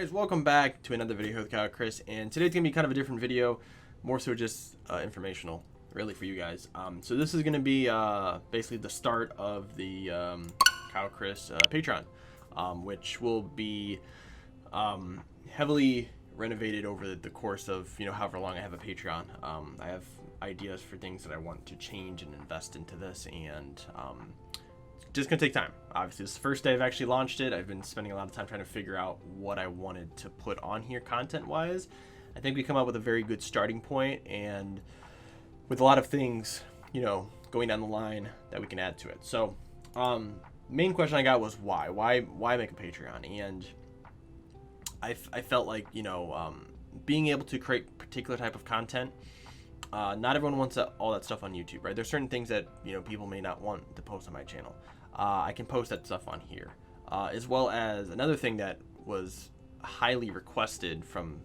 Guys, welcome back to another video with Chris, and today's gonna be kind of a different video, more so just informational, really, for you guys. So this is gonna be basically the start of the Chris Patreon, which will be heavily renovated over the course of however long I have a Patreon. I have ideas for things that I want to change and invest into this, and just gonna take time. Obviously, this is the first day I've actually launched it. I've been spending a lot of time trying to figure out what I wanted to put on here content wise. I think we come up with a very good starting point, and with a lot of things going down the line that we can add to it. So main question I got was why make a Patreon, and I felt like being able to create particular type of content. Not everyone wants all that stuff on YouTube, right? There's certain things that people may not want to post on my channel. I can post that stuff on here, as well as another thing that was highly requested from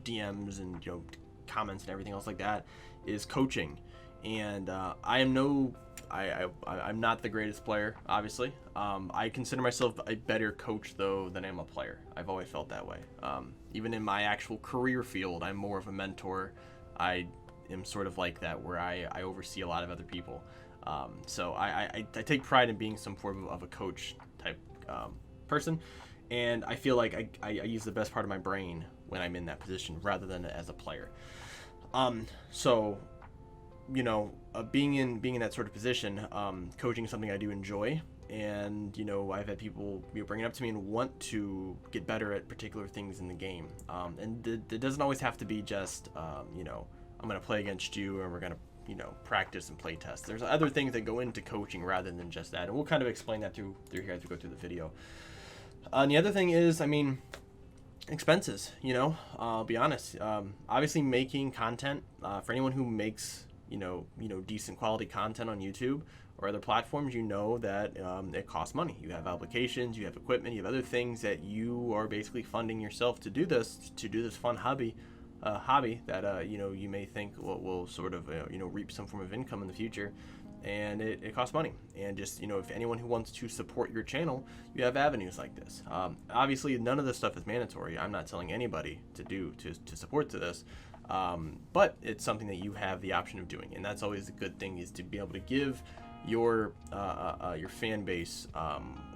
DMs and comments and everything else like that is coaching. And I'm not the greatest player, obviously. I consider myself a better coach though than I'm a player. I've always felt that way. Even in my actual career field, I'm more of a mentor. I am sort of like that, where I oversee a lot of other people. So I take pride in being some form of a coach type person, and I feel like I use the best part of my brain when I'm in that position rather than as a player. So being in that sort of position, coaching is something I do enjoy. And I've had people bring it up to me and want to get better at particular things in the game, and it doesn't always have to be just I'm gonna play against you and we're gonna practice and play test. There's other things that go into coaching rather than just that, and we'll kind of explain that through here as we go through the video. And the other thing is, expenses. I'll be honest. Obviously, making content for anyone who makes decent quality content on YouTube or other platforms, that it costs money. You have obligations, you have equipment, you have other things that you are basically funding yourself to do this fun hobby that you may think will sort of reap some form of income in the future, and it costs money. And just if anyone who wants to support your channel, you have avenues like this. Obviously, none of this stuff is mandatory. I'm not telling anybody to support to this. But it's something that you have the option of doing, and that's always a good thing, is to be able to give your fan base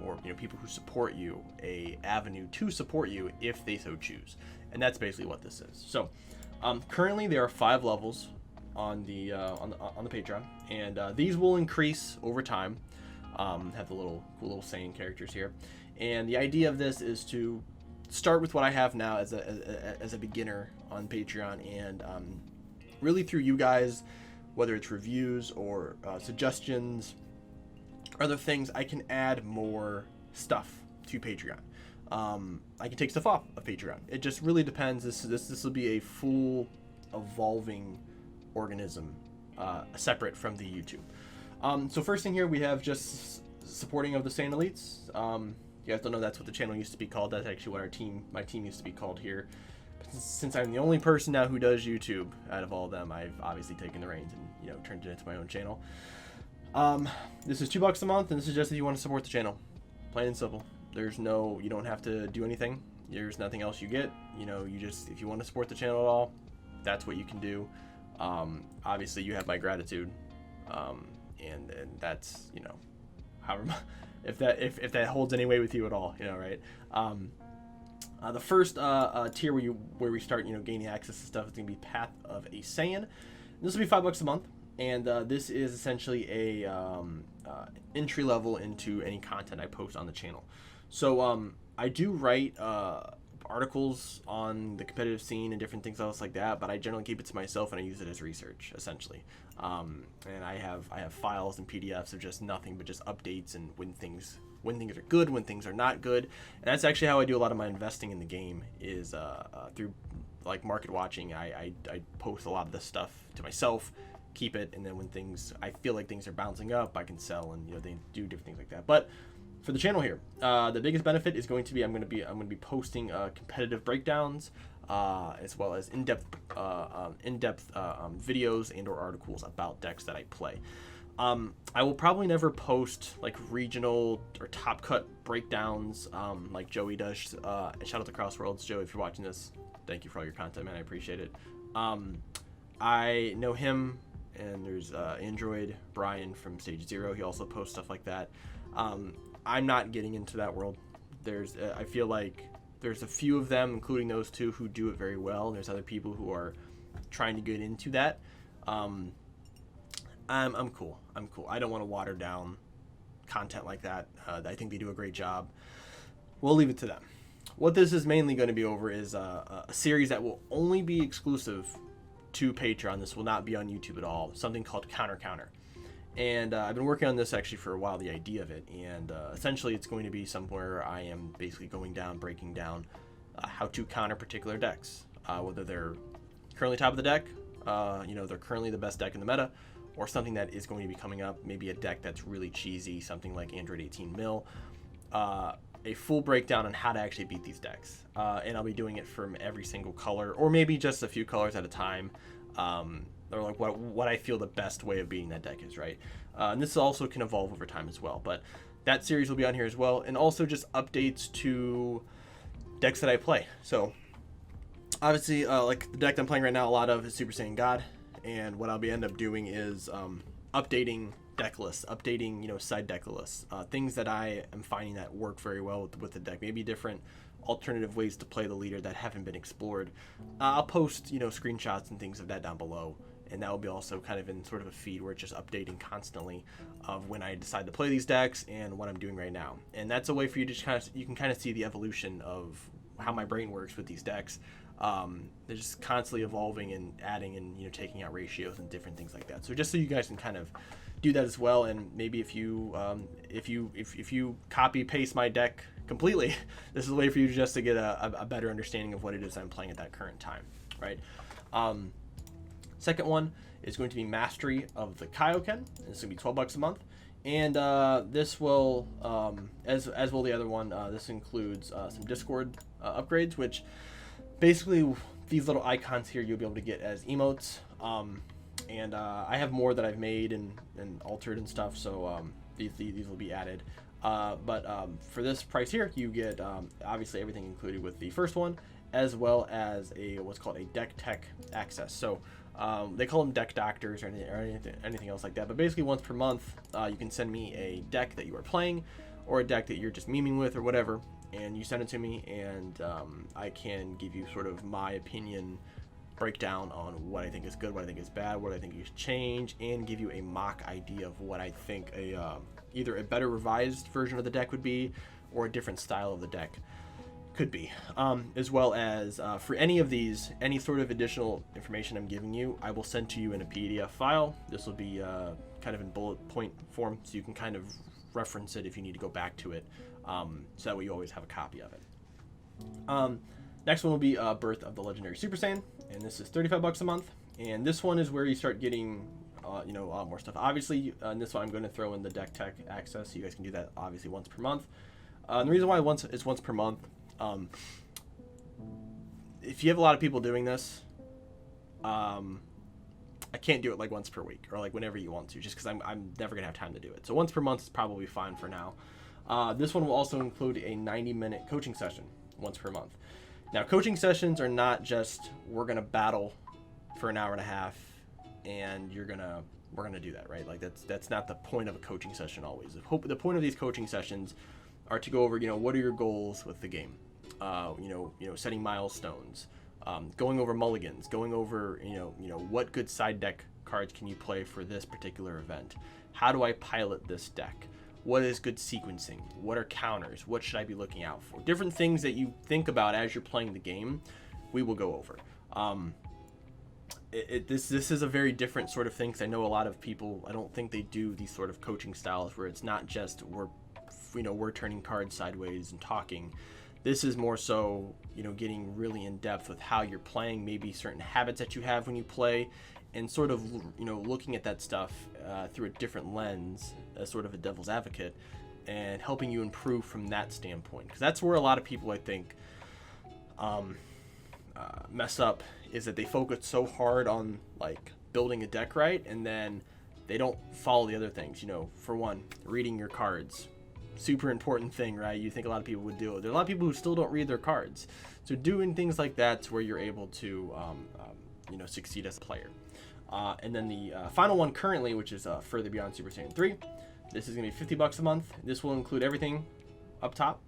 or people who support you a avenue to support you if they so choose. And that's basically what this is. So currently there are 5 levels on the Patreon, and these will increase over time. Have the cool little Saiyan characters here, and the idea of this is to start with what I have now as a beginner on Patreon, and really through you guys, whether it's reviews or suggestions, other things, I can add more stuff to Patreon. I can take stuff off of Patreon. It just really depends. This will be a full evolving organism, separate from the YouTube. So first thing here, we have just supporting of the Saiyan elites. You guys don't know that's what the channel used to be called. That's actually what my team used to be called here. But since I'm the only person now who does YouTube out of all of them, I've obviously taken the reins and turned it into my own channel. This is $2 a month, and this is just if you want to support the channel. Plain and simple. You don't have to do anything. There's nothing else you get. If you want to support the channel at all, that's what you can do. Obviously you have my gratitude, and that's however, if that holds any weight with you at all, right? The first tier where we start gaining access to stuff is gonna be Path of a Saiyan. This will be $5 a month, and this is essentially a entry level into any content I post on the channel. So I do write articles on the competitive scene and different things else like that, but I generally keep it to myself and I use it as research, essentially. And I have files and PDFs of just nothing but just updates and when things are good, when things are not good. And that's actually how I do a lot of my investing in the game, is through like market watching. I post a lot of this stuff to myself, keep it, and then when I feel like things are bouncing up, I can sell, and they do different things like that. But for the channel here, the biggest benefit is going to be I'm going to be posting competitive breakdowns, as well as in-depth videos and or articles about decks that I play. I will probably never post like regional or top cut breakdowns like Joey does. Shout out to Crossworlds, Joey, if you're watching this. Thank you for all your content, man. I appreciate it. I know him, and there's Android Brian from Stage Zero. He also posts stuff like that. I'm not getting into that world. I feel like there's a few of them, including those two, who do it very well. And there's other people who are trying to get into that. I'm cool. I don't want to water down content like that. I think they do a great job. We'll leave it to them. What this is mainly going to be over is a series that will only be exclusive to Patreon. This will not be on YouTube at all. Something called Counter. And I've been working on this actually for a while, the idea of it. And essentially it's going to be somewhere I am basically breaking down how to counter particular decks. Whether they're currently top of the deck, they're currently the best deck in the meta, or something that is going to be coming up, maybe a deck that's really cheesy, something like Android 18 mil. A full breakdown on how to actually beat these decks. And I'll be doing it from every single color, or maybe just a few colors at a time. Or like what I feel the best way of beating that deck is, right? And this also can evolve over time as well. But that series will be on here as well. And also just updates to decks that I play. So obviously, like the deck I'm playing right now, a lot of is Super Saiyan God. And what I'll end up doing is updating deck lists, updating, side deck lists, things that I am finding that work very well with the deck, maybe different alternative ways to play the leader that haven't been explored. I'll post, screenshots and things of that down below, and that will be also kind of in sort of a feed where it's just updating constantly of when I decide to play these decks and what I'm doing right now. And that's a way for you to you can kind of see the evolution of how my brain works with these decks. They're just constantly evolving and adding and taking out ratios and different things like that. So just so you guys can kind of do that as well, and maybe if you copy paste my deck completely, this is a way for you just to get a better understanding of what it is I'm playing at that current time, right? Second one is going to be Mastery of the Kaioken. It's going to be $12 a month, and this will, as will the other one, this includes some Discord upgrades, which basically these little icons here you'll be able to get as emotes. And I have more that I've made and altered and stuff, so these will be added. But for this price here, you get obviously everything included with the first one, as well as what's called a deck tech access. So they call them deck doctors or anything else like that. But basically once per month, you can send me a deck that you are playing, or a deck that you're just memeing with or whatever, and you send it to me, and I can give you sort of my opinion breakdown on what I think is good, what I think is bad, what I think you should change, and give you a mock idea of what I think either a better revised version of the deck would be, or a different style of the deck could be. As well as for any of these, any sort of additional information I'm giving you, I will send to you in a PDF file. This will be kind of in bullet point form, so you can kind of reference it if you need to go back to it, so that way you always have a copy of it. Next one will be Birth of the Legendary Super Saiyan, and this is $35 a month. And this one is where you start getting, a lot more stuff. Obviously, in this one I'm going to throw in the deck tech access, so you guys can do that obviously once per month. And the reason why it's once per month, if you have a lot of people doing this, I can't do it like once per week or like whenever you want to, just because I'm never gonna have time to do it. So once per month is probably fine for now. This one will also include a 90-minute coaching session once per month. Now, coaching sessions are not just we're gonna battle for an hour and a half and we're gonna do that, right? Like that's not the point of a coaching session always. The point of these coaching sessions are to go over, what are your goals with the game? Setting milestones, going over mulligans, going over, what good side deck cards can you play for this particular event? How do I pilot this deck? What is good sequencing? What are counters? What should I be looking out for? Different things that you think about as you're playing the game, we will go over. This is a very different sort of thing, because I know a lot of people, I don't think they do these sort of coaching styles where it's not just we're turning cards sideways and talking. This is more so, getting really in depth with how you're playing, maybe certain habits that you have when you play, and sort of, looking at that stuff through a different lens as sort of a devil's advocate, and helping you improve from that standpoint. Because that's where a lot of people, I think, mess up, is that they focus so hard on like building a deck right, and then they don't follow the other things. You know, for one, reading your cards, super important thing, right? You think a lot of people would do it. There are a lot of people who still don't read their cards. So doing things like that's where you're able to, you know, succeed as a player. And then the final one currently, which is Further Beyond Super Saiyan 3. This is going to be $50 a month. This will include everything up top,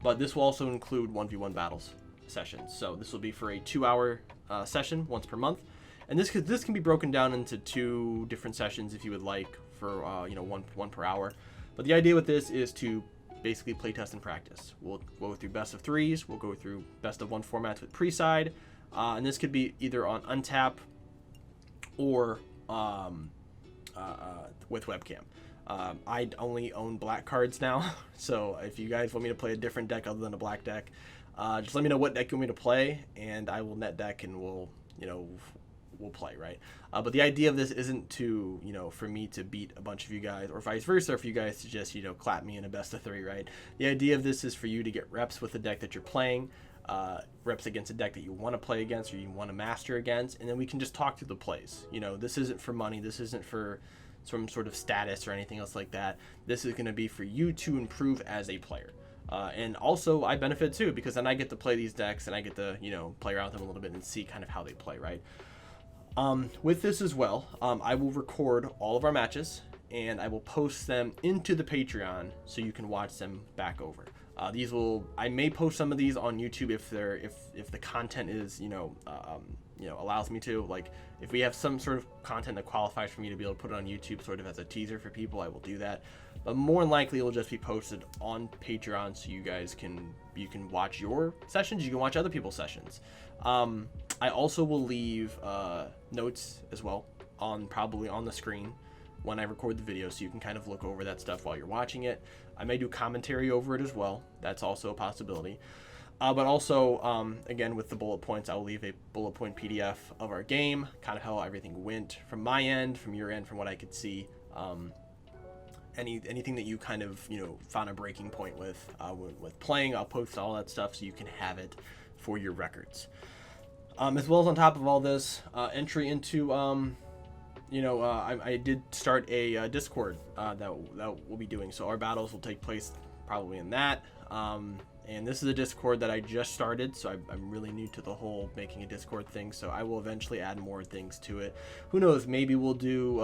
but this will also include 1v1 battles sessions. So this will be for a 2-hour session once per month. And this can be broken down into 2 different sessions if you would like, for you know, one per hour. But the idea with this is to basically play test and practice. We'll go through best of 3s. We'll go through best of 1 formats with pre-side. And this could be either on untap or with webcam. I only own black cards now, so if you guys want me to play a different deck other than a black deck, just let me know what deck you want me to play, and I will net deck and we'll play, right? But the idea of this isn't to, you know, for me to beat a bunch of you guys, or vice versa, or for you guys to just, you know, clap me in a best of 3, right? The idea of this is for you to get reps with the deck that you're playing, reps against a deck that you want to play against or you want to master against, and then we can just talk through the plays. You know, this isn't for money. This isn't for some sort of status or anything else like that. This is going to be for you to improve as a player. And also I benefit too, because then I get to play these decks and I get to, you know, play around with them a little bit and see kind of how they play, right? With this as well, I will record all of our matches and I will post them into the Patreon so you can watch them back over. I may post some of these on YouTube if the content is, you know, allows me to. Like, if we have some sort of content that qualifies for me to be able to put it on YouTube sort of as a teaser for people, I will do that. But more than likely it will just be posted on Patreon so you guys can watch your sessions, you can watch other people's sessions. I also will leave notes as well probably on the screen when I record the video, so you can kind of look over that stuff while you're watching it. I may do commentary over it as well. That's also a possibility. But also, again, with the bullet points, I'll leave a bullet point PDF of our game, kind of how everything went from my end, from your end, from what I could see. Anything that you kind of, you know, found a breaking point with playing, I'll post all that stuff so you can have it for your records. As well as on top of all this, entry into, I did start a Discord that we'll be doing. So our battles will take place probably in that. And this is a Discord that I just started, so I'm really new to the whole making a Discord thing, so I will eventually add more things to it. Who knows, maybe we'll do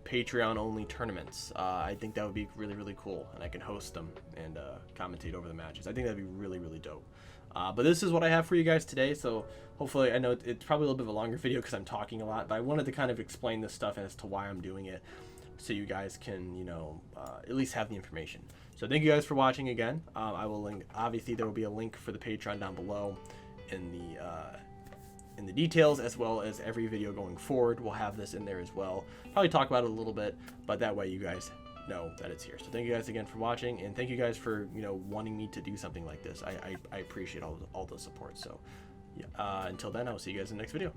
Patreon-only tournaments. I think that would be really, really cool, and I can host them and commentate over the matches. I think that'd be really, really dope. But this is what I have for you guys today, so hopefully, I know it's probably a little bit of a longer video because I'm talking a lot, but I wanted to kind of explain this stuff as to why I'm doing it, so you guys can, you know, at least have the information. So thank you guys for watching again. I will link, obviously there will be a link for the Patreon down below in the details, as well as every video going forward. We'll have this in there as well. Probably talk about it a little bit, but that way you guys know that it's here. So thank you guys again for watching, and thank you guys for, you know, wanting me to do something like this. I appreciate all the support. So yeah, until then, I will see you guys in the next video.